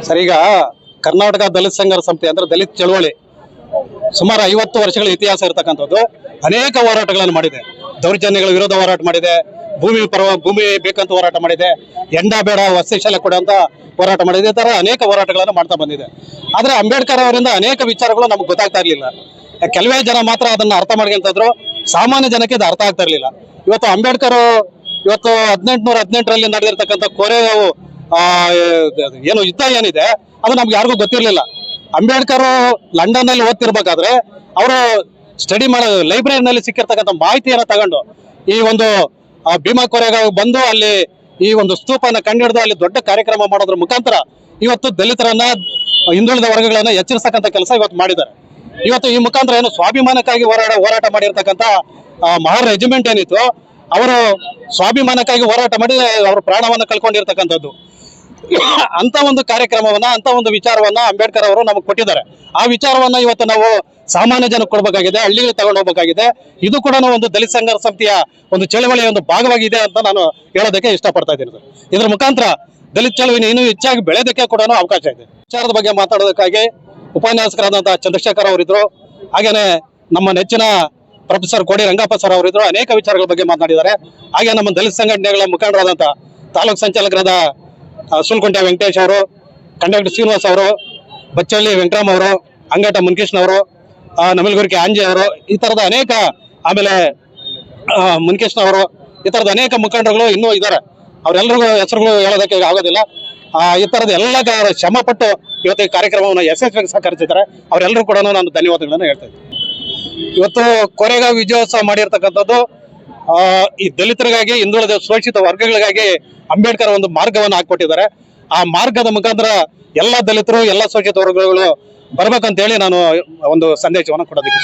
Sir, ಈಗ ಕರ್ನಾಟಕ ದಲಿತ ಸಂಘರ್ಷ ಸಮಿತಿ ಅಂದ್ರೆ ದಲಿತ ಚಳವಳಿ ಸುಮಾರು 50 ವರ್ಷಗಳ ಇತಿಹಾಸ ಇರತಕ್ಕಂಥದ್ದು. ಅನೇಕ ಹೋರಾಟಗಳನ್ನು ಮಾಡಿದೆ. ದೌರ್ಜನ್ಯಗಳ ವಿರೋಧ ಹೋರಾಟ ಮಾಡಿದೆ, ಭೂಮಿ ಬೇಕಂತ ಹೋರಾಟ ಮಾಡಿದೆ, ಎಂಡ ಬೇಡ ವಸತಿ ಶಾಲೆ ಕೊಡ ಅಂತ ಹೋರಾಟ ಮಾಡಿದೆ. ಈ ತರ ಅನೇಕ ಹೋರಾಟಗಳನ್ನು ಮಾಡ್ತಾ ಬಂದಿದೆ. ಆದ್ರೆ ಅಂಬೇಡ್ಕರ್ ಅವರಿಂದ ಅನೇಕ ವಿಚಾರಗಳು ನಮ್ಗೆ ಗೊತ್ತಾಗ್ತಾ ಇರ್ಲಿಲ್ಲ. ಕೆಲವೇ ಜನ ಮಾತ್ರ ಅದನ್ನ ಅರ್ಥ ಮಾಡ್ಕೊಂತಿದ್ರು. ಸಾಮಾನ್ಯ ಜನಕ್ಕೆ ಇದು ಅರ್ಥ ಆಗ್ತಾ ಇರ್ಲಿಲ್ಲ. ಇವತ್ತು ಅಂಬೇಡ್ಕರ್ 1818ರಲ್ಲಿ ನಡೆದಿರ್ತಕ್ಕಂಥ ಕೋರೆಗಾಂವ್ ಏನು ಯುದ್ಧ ಏನಿದೆ ಅದು ನಮ್ಗೆ ಯಾರಿಗೂ ಗೊತ್ತಿರ್ಲಿಲ್ಲ. ಅಂಬೇಡ್ಕರ್ ಲಂಡನ್ ನಲ್ಲಿ ಓದ್ತಿರ್ಬೇಕಾದ್ರೆ ಅವರು ಸ್ಟಡಿ ಮಾಡೋ ಲೈಬ್ರರಿನಲ್ಲಿ ಸಿಕ್ಕಿರ್ತಕ್ಕಂಥ ಮಾಹಿತಿಯನ್ನ ತಗೊಂಡು ಈ ಒಂದು ಭೀಮಾ ಕೋರೆಗಾಂವ್ ಬಂದು ಅಲ್ಲಿ ಈ ಒಂದು ಸ್ತೂಪನ ಕಂಡಿಡಿದು ಅಲ್ಲಿ ದೊಡ್ಡ ಕಾರ್ಯಕ್ರಮ ಮಾಡೋದ್ರ ಮುಖಾಂತರ ಇವತ್ತು ದಲಿತರನ್ನ, ಹಿಂದುಳಿದ ವರ್ಗಗಳನ್ನ ಎಚ್ಚರಿಸತಕ್ಕಂಥ ಕೆಲಸ ಇವತ್ತು ಮಾಡಿದ್ದಾರೆ. ಇವತ್ತು ಈ ಮುಖಾಂತರ ಏನು ಸ್ವಾಭಿಮಾನಕ್ಕಾಗಿ ಹೋರಾಟ ಮಾಡಿರ್ತಕ್ಕಂಥ ಮಹಾ ರೆಜಿಮೆಂಟ್ ಏನಿತ್ತು, ಅವರು ಸ್ವಾಭಿಮಾನಕ್ಕಾಗಿ ಹೋರಾಟ ಮಾಡಿ ಅವರು ಪ್ರಾಣವನ್ನ ಕಳ್ಕೊಂಡಿರ್ತಕ್ಕಂಥದ್ದು. ಅಂತ ಒಂದು ಕಾರ್ಯಕ್ರಮವನ್ನ, ಅಂತ ಒಂದು ವಿಚಾರವನ್ನ ಅಂಬೇಡ್ಕರ್ ಅವರು ನಮಗೆ ಕೊಟ್ಟಿದ್ದಾರೆ. ಆ ವಿಚಾರವನ್ನ ಇವತ್ತು ನಾವು ಸಾಮಾನ್ಯ ಜನಕ್ಕೆ ಕೊಡ್ಬೇಕಾಗಿದೆ, ಹಳ್ಳಿಗೆ ತಗೊಂಡು ಹೋಗ್ಬೇಕಾಗಿದೆ. ಇದು ಕೂಡ ಒಂದು ದಲಿತ ಸಂಘರ್ಷ ಸಮಿತಿಯ ಒಂದು ಚಳವಳಿಯ ಒಂದು ಭಾಗವಾಗಿದೆ ಅಂತ ನಾನು ಹೇಳೋದಕ್ಕೆ ಇಷ್ಟಪಡ್ತಾ ಇದ್ದೀನಿ ಸರ್. ಇದ್ರ ಮುಖಾಂತರ ದಲಿತ ಚಳವಳಿ ಇನ್ನೂ ಹೆಚ್ಚಾಗಿ ಬೆಳೆಯೋದಕ್ಕೆ ಕೂಡ ಅವಕಾಶ ಇದೆ. ವಿಚಾರದ ಬಗ್ಗೆ ಮಾತಾಡೋದಕ್ಕಾಗಿ ಉಪನ್ಯಾಸಕರಾದಂತಹ ಚಂದ್ರಶೇಖರ್ ಅವರಿದ್ರು, ಹಾಗೇನೆ ನಮ್ಮ ನೆಚ್ಚಿನ ಪ್ರೊಫೆಸರ್ ಕೋಡಿ ರಂಗಪ್ಪ ಸರ್ ಅವರಿದ್ರು. ಅನೇಕ ವಿಚಾರಗಳ ಬಗ್ಗೆ ಮಾತನಾಡಿದ್ದಾರೆ. ಹಾಗೆ ನಮ್ಮ ದಲಿತ ಸಂಘಟನೆಗಳ ಮುಖಂಡರಾದಂತಹ ತಾಲೂಕು ಸಂಚಾಲಕರಾದ ಸುಲ್ಕುಂಟೆ ವೆಂಕಟೇಶ್ ಅವರು, ಕಂಡಕ್ಟರ್ ಶ್ರೀನಿವಾಸ್ ಅವರು, ಬಚ್ಚಳ್ಳಿ ವೆಂಕಟರಾಮ್ ಅವರು, ಅಂಗಟ ಮುನ್ಕೃಷ್ಣ ಅವರು, ನಮಲಗುರ್ಕಿ ಆಂಜಿ ಅವರು, ಈ ತರದ ಅನೇಕ, ಆಮೇಲೆ ಮುನ್ಕೃಷ್ಣ ಅವರು, ಈ ತರದ ಅನೇಕ ಮುಖಂಡರುಗಳು ಇನ್ನೂ ಇದ್ದಾರೆ. ಅವರೆಲ್ಲರಿಗೂ ಹೆಸರುಗಳು ಹೇಳೋದಕ್ಕೆ ಆಗೋದಿಲ್ಲ. ಈ ತರದ ಎಲ್ಲ ಶ್ರಮ ಪಟ್ಟು ಇವತ್ತು ಈ ಕಾರ್ಯಕ್ರಮವನ್ನು ಯಶಸ್ವಿಯಾಗಿ ಸಹಕರಿಸಿದ್ದಾರೆ. ಅವರೆಲ್ಲರೂ ಕೂಡ ನಾನು ಧನ್ಯವಾದಗಳನ್ನು ಹೇಳ್ತಾ ಇದ್ದೀನಿ. ಇವತ್ತು ಕೋರೆಗಾಂವ್ ವಿಜಯೋತ್ಸವ ಮಾಡಿರ್ತಕ್ಕಂಥದ್ದು ಈ ದಲಿತರಿಗಾಗಿ, ಹಿಂದುಳಿದ ಶೋಷಿತ ವರ್ಗಗಳಿಗಾಗಿ ಅಂಬೇಡ್ಕರ್ ಒಂದು ಮಾರ್ಗವನ್ನು ಹಾಕೊಟ್ಟಿದ್ದಾರೆ. ಆ ಮಾರ್ಗದ ಮುಖಾಂತರ ಎಲ್ಲ ದಲಿತರು, ಎಲ್ಲ ಶೋಷಿತ ವರ್ಗಗಳು ಬರ್ಬೇಕಂತ ಹೇಳಿ ನಾನು ಒಂದು ಸಂದೇಶವನ್ನು ಕೊಡೋದಕ್ಕೆ